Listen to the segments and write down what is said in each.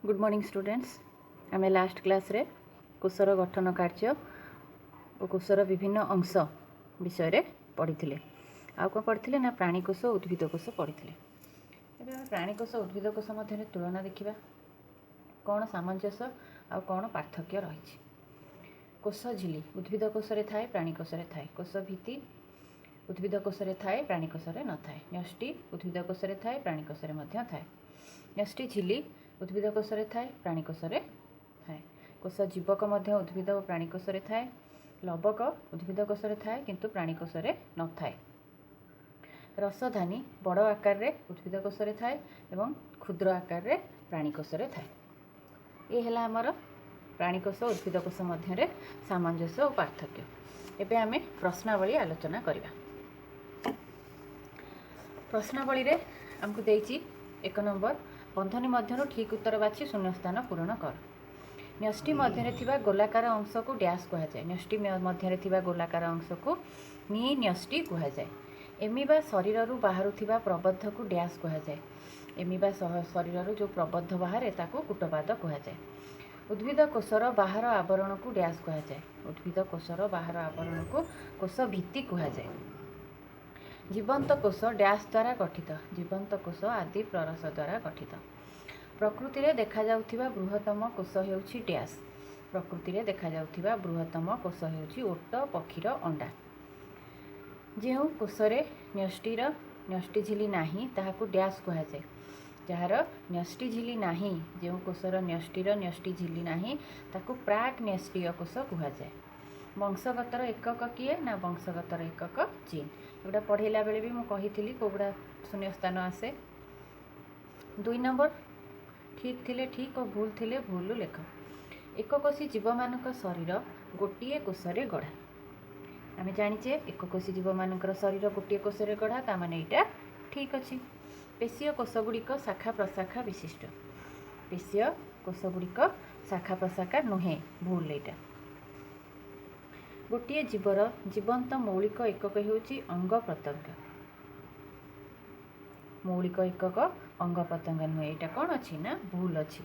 Good morning students. आम last class रे kosher गठन कार्य और कोशर विभिन्न अंश विषय पढ़ी आउ कौन पढ़ी ना प्राणीकोश उद्भिदकोश पढ़ी। प्राणीकोश उद्भिदकोश मध्य तुलना देखा कौन सामंजस्य आ कौन पार्थक्य रही। कोश झिली उद्भिदकोश थाए प्राणीकोश थाए। कोश भित्ति उद्भिदकोश थाए प्राणीकोश न थाए। न्यष्टि उद्भिदकोश थाए प्राणीकोश थाए। न्यष्टि झिली उद्भिदकोश थाए प्राणीकोश थाए। कोश जीवक उद्भिद और प्राणीकोश थाए। लवक उद्भिदकोश थाए किंतु प्राणीकोश न थाए। रसधानी बड़ आकार रे उद्भिदकोश थाए एवं क्षुद्र आकार रे प्राणीकोश थाए। ये है आमर प्राणीकोश उद्भिदकोश मध्य सामंजस्य और पार्थक्य। एबे आमे प्रश्नावली आलोचना करिबा। प्रश्नावली रे हमको देइछि 1 नंबर बंधनी मध्य ठीक उत्तर बाछि शून्य स्थान पूरण कर। न्यष्टि मध्य थिबा गोलाकार अंश को डैश कहा जाए। न्यष्टि मध्य थिबा गोलाकार अंश को नी न्यष्टि कहा जाए। एमिबा शरीर रु बाहर थिबा प्रबद्ध को डैश कहा जाए। एमिबा शरीर रु जो प्रबद्ध बाहर ताको कूटपाद कहा जाए। उद्भिद कोशर बाहर आवरण को डैश कहा जाए। उद्भिद कोशर बाहर आवरण को कोश भित्ति कहा जाए। जीवंत कोश डैश द्वारा गठित। जीवंत कोश आदि प्ररस द्वारा गठित। प्रकृति रे देखा जाउथिबा बृहत्तम कोश हेउछि डैश। प्रकृति रे देखा जाउथिबा बृहत्तम कोश हेउछि ओट पक्षीर अंडा। जेउ कोशरे न्यष्टि झिली नाही ताहाकु डैश कहा जाए। जार न्यष्टि झिली नाही जेउ कोशर न्यष्टि झिली नाही ताकु प्राक न्यष्टीय कोश कहा जाए। वंशगतर एकक किए ना वंशगतर एकक जीन। एटा पढ़ेला बेले भी मुझे कही कौड़ा शून्य स्थान आसे। 2 नंबर ठीक थिले ठीक और भूल थिले भूल लेख। एककोशी जीव मानक शरीर गोटे कोशरे गढ़ा। आम जाचे एककोशी जीव मानकर शरीर गोटे कोशरे गढ़ा ता माने एटा ठीक अच्छी। पेशीय कोशगुड़िक शाखा प्रशाखा विशिष्ट। पेशीय कोशगुड़िक शाखा प्रशाखा नुहे भूल एटा। गोटे जीवर जीवंत मौलिक एकक हेउछि अंग प्रत्यंग। मौलिक एकक अंग प्रत्यंग नुहे एटा कौन अच्छी ना भूल अच्छी।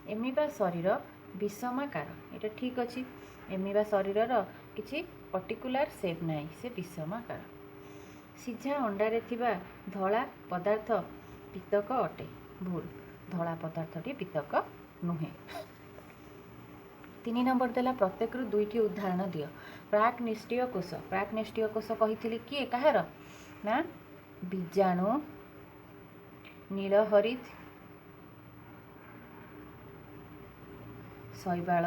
एमिबा शरीर विषमाकार एटा ठीक अच्छी। एमिबा शरीर किछि पर्टिकुलर शेप नाही से विषमाकार। सीझा अंडारे थिबा धला पदार्थ पितक अटे। भूल धला पदार्थटी पितक नुहे। 3 नंबर देला प्रत्येक रु 2टी उदाहरण दियो। प्राक निष्ठीय कोश। प्राक निष्ठीय कोश कही किए कहार ना बीजाणु नीलहरित शैवाल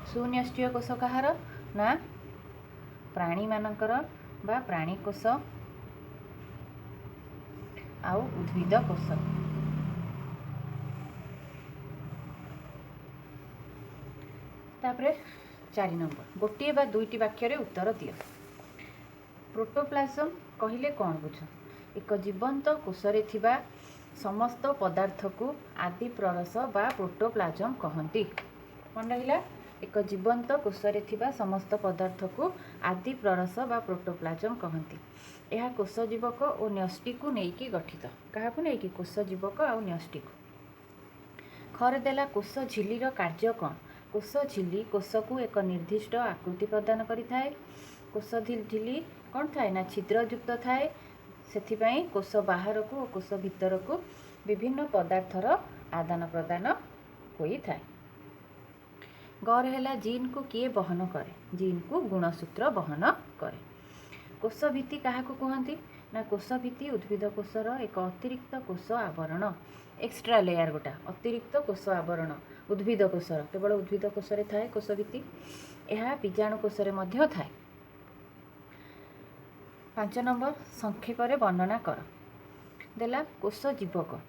सुन्यष्टीय कोश कहार ना प्राणी मानकर बा प्राणी कोश आउ उद्भिद कोश। तापरे 4 नंबर गोटे बा 2टी वाक्य रे उत्तर दियो। प्रोटोप्लाज्म कहिले कौन बुझ। एक जीवंत कोशरे थिबा समस्त पदार्थ को आदि प्ररस बा प्रोटोप्लाज्म कहती। मन रहिला एक जीवंत कोशरे थिबा समस्त पदार्थ को आदि प्ररस बा प्रोटोप्लाज्म कहती। यह कोश जीवक और न्यष्टि को नेकी गठित। क्या नेकी कोश जीवक आ न्यष्टि को। खरे देला कोश झिलीर कार्य कौन। कोश झिली कोश को एक निर्दिष्ट आकृति प्रदान करिथाए। कोश झिली कौन थाए ना छिद्रयुक्त थाए। सेथिपाई कोश बाहर को और कोश भीतर को विभिन्न पदार्थर आदान प्रदान होई थाए। गर है जीन को किए बहन करे। जीन को गुणसूत्र बहन करे। कोश भित्ति क्या कहती ना कोश भित्ति उद्भिद कोशर एक अतिरिक्त कोश आवरण एक्स्ट्रा लेयर गोटा अतिरिक्त कोश आवरण उद्भिद कोशर केवल उद्भिद कोशरे थाए। कोश भित्ति यह बीजाणु कोशरे मध्य थाए। 5 नंबर संक्षेप रे वर्णना कर। देला कोश जीवक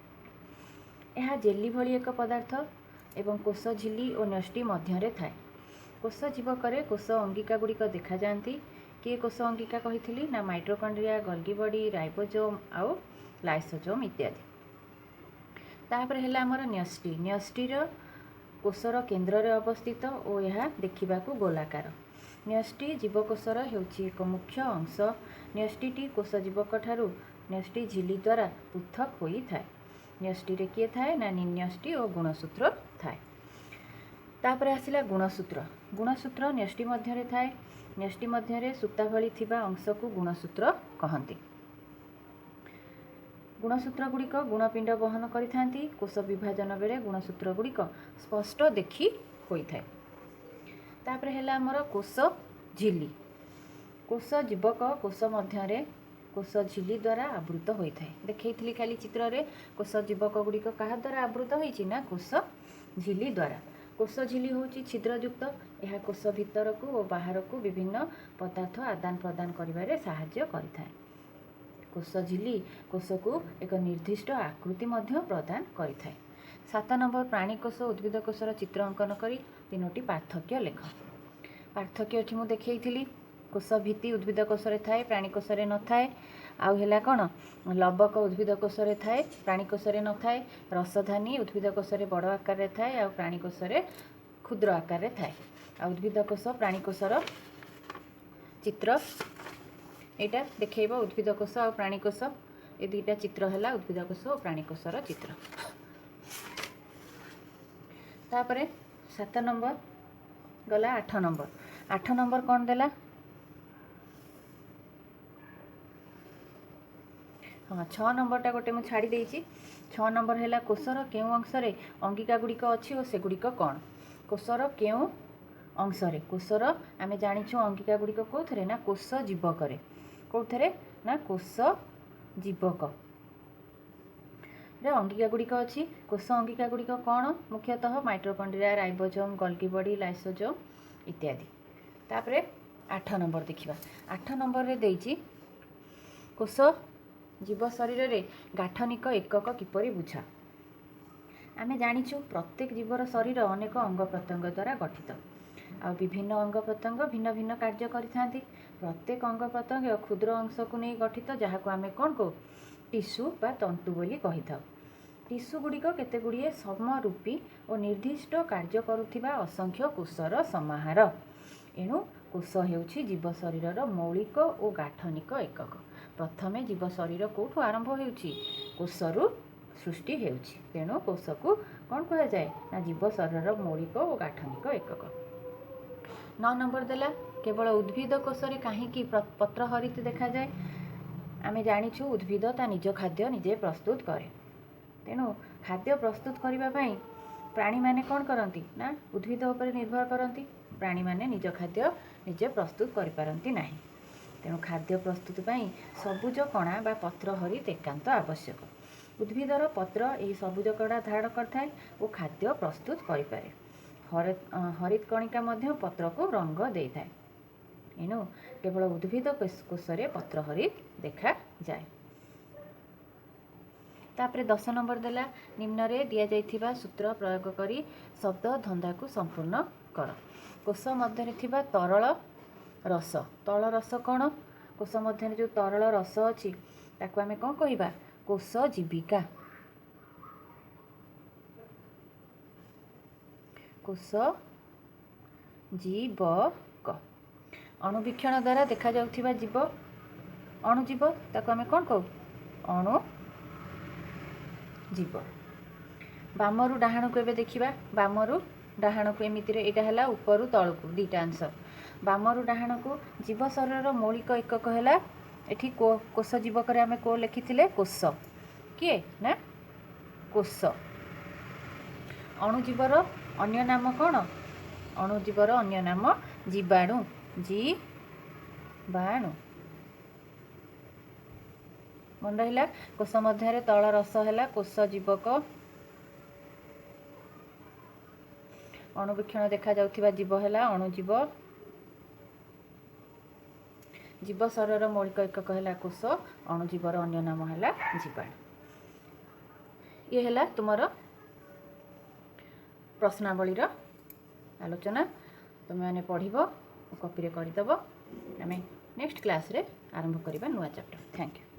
यह जेली भली एक पदार्थ एवं कोश झिली और न्यष्टि मध्य थाए। कोश जीवक कोश अंगिका गुड़िक देखा जाती। किए कोश अंगिका कही ना माइटोकॉन्ड्रिया गोल्गी बॉडी राइबोसोम आउ लाइसोसोम इत्यादि। तापर है आमर न्यष्टि। न्यष्टिर कोशर केन्द्र रे अवस्थित और यह देखा गोलाकार। न्यष्टि जीवकोशर हेउछि एक मुख्य अंश। न्यष्टिटी कोश जीवक ठारू न्यष्टि झिल्ली द्वारा पृथक होई थाए। न्यष्टि रे किए थाए ना निन्यष्टि और गुणसूत्र थाए। तापरे आसिला गुणसूत्र। गुणसूत्र न्यष्टि मध्यरे थाए। न्यष्टि मध्यरे सूता भली थिबा अंश को गुणसूत्र कहंती। गुणसूत्र गुड़िक गुणपिंड बहन करिथांती। कोष विभाजन बेले गुणसूत्र गुड़िक स्पष्ट देखि होई थाए। तापरे हेला हमर कोष झिल्ली। कोष जीवक कोष मध्यरे कोष झिल्ली द्वारा आवृत होता है। देखी खाली चित्र रे कोष जीवक गुड़िक क्या द्वारा आवृत होती ना कोष झिल्ली द्वारा। कोष झिल्ली होची छिद्रयुक्त। यह कोष भितर को और बाहर को विभिन्न पदार्थ आदान प्रदान करिबारे सहाय्य करिथाए। कोष झिल्ली कोष को एक निर्दिष्ट आकृति मध्य प्रदान करिथाए। 7 नंबर प्राणी कोष उद्भिद कोषर चित्र अंकन करी 3टी पार्थक्य लेख। पार्थक्य एठी मु देखैथिली। कोष भित्ति उद्भिद कोषरे थाए, प्राणी कोषरे न थाए। आउ हेला कौन लबक उद्भिद कोषरे थाए, प्राणी कोषरे न थाए। रसधानी उद्भिद कोषरे बड़ आकार थाए, आउ प्राणी कोषरे क्षुद्र आकार थाए। आ उद्भिद कोष प्राणी कोषर चित्र एटा देखैबो। उद्भिद कोष और प्राणी कोष ए दुईटा चित्र है उद्भिद कोष और प्राणी कोषर चित्र। तापरे 7 नंबर गला 8 नंबर। 8 नंबर कौन देला? हाँ 6 नंबरटा गोटे मुझे छाड़ी देइछि। 6 नंबर है कोषर केउ अंशरे अंगिका गुड़िक अच्छी और सेगुड़िक कौन? कोषर केउ अंशरे कोषर आमे जानिछु अंगिका गुड़िक कोथरे ना कोष जीवक कोथरे ना कोष जीवक अंगिका गुड़िक अच्छी। कोष अंगिका गुड़िक कौन? मुख्यतः mitochondria, ribosome, Golgi body, lysosome इत्यादि। तापरे 8 नंबर देखिबा। 8 नंबर रे देइछि कोष जीव शरीर रे गाठनिक एकक किपरि बुझा। आमे जानिछु प्रत्येक जीवर शरीर अनेक अंग प्रत्यंग द्वारा गठित। आ विभिन्न अंग प्रत्यंग भिन्न भिन्न कार्य करिथांती। प्रत्येक अंग प्रत्यंग क्षुद्र अंश को नहीं गठित, जहाँ को आमे कौन को टिश्यू बा तंतु बोली कहि थाउ। टिश्यू गुड़िक केते गुड़िए समरूपी और निर्दिष्ट कार्य करुथिबा असंख्य कोषर समाहार। एणु कोष हेउछि जीव शरीर मौलिक और गाठनिक एकक। प्रथमे जीव शरीर कौटू आरंभ होउछि? कोषरु सृष्टि हेउछि। तेणु कोष को कौन कहा जाए ना जीव शरीर मौलिक और गाठनिक एकक। 9 नंबर देला केवल उद्भिद कोषरे काहींकि पत्र हरित देखा जाए। आमे जानिछु उद्भिद ता निज खाद्य निजे प्रस्तुत करे। तेणु खाद्य प्रस्तुत करबा पई प्राणी माने कौन करती ना उद्भिद उपर निर्भर करती। प्राणी माने निज खाद्य निजे प्रस्तुत करि पारंती नाही। तेणु खाद्य प्रस्तुत पई सबुज कणा बा पत्र हरित एकांत आवश्यक। उद्भिदर पत्र यही सबुज कणा धारण करथाए और खाद्य प्रस्तुत करि पारे। हरित कणिका मध्य पत्र को रंग दे थाए। एणु केवल उद्भिद कोषरे पत्र हरित देखा जाए। तापरे 10 नंबर देला निम्न रे दिया जाइथिबा सूत्र प्रयोग करी शब्द धंदा को संपूर्ण कर। कोष मध्य थिबा तरल रस। तरल रस कौन? कोष मध्य जो तरल रस अच्छी ताकू आमे कौन कहिबा? कोष जीविका। कोष जीवक। अणुवीक्षण द्वारा देखा जाउथिबा जीव अणुजीव ताकू आमे कौन कहू? अणु जीव। बामरु डाहाण को एबे देखिबा। बामरु डाहाण को एमिति रे एटा हला उपरु तळकु दीटा अंश। बामरु डाहाण को जीव शरीर मौलिक एकक है एठी कोष जीवक आमे को लिखिथिले कोष किए ना कोष। अणुजीवर अन्य नाम कौन? अणुजीवर अन्य नाम जीवाणु। जीवाणु मन रहा। कोष मध्य तल रस है कोष जीवक। अणुवीक्षण देखा जाउथिबा जीव है अणुजीव। जीव शरीर मौलिक एकक है कोष। अणुजीवर अन्य नाम है जीवाणु। ये है तुमर प्रश्नावली आलोचना। तुम मैंने पढ़ कॉपी करदेव। आम नेक्स्ट क्लास रे आरंभ करवा नुआ चैप्टर। Thank you.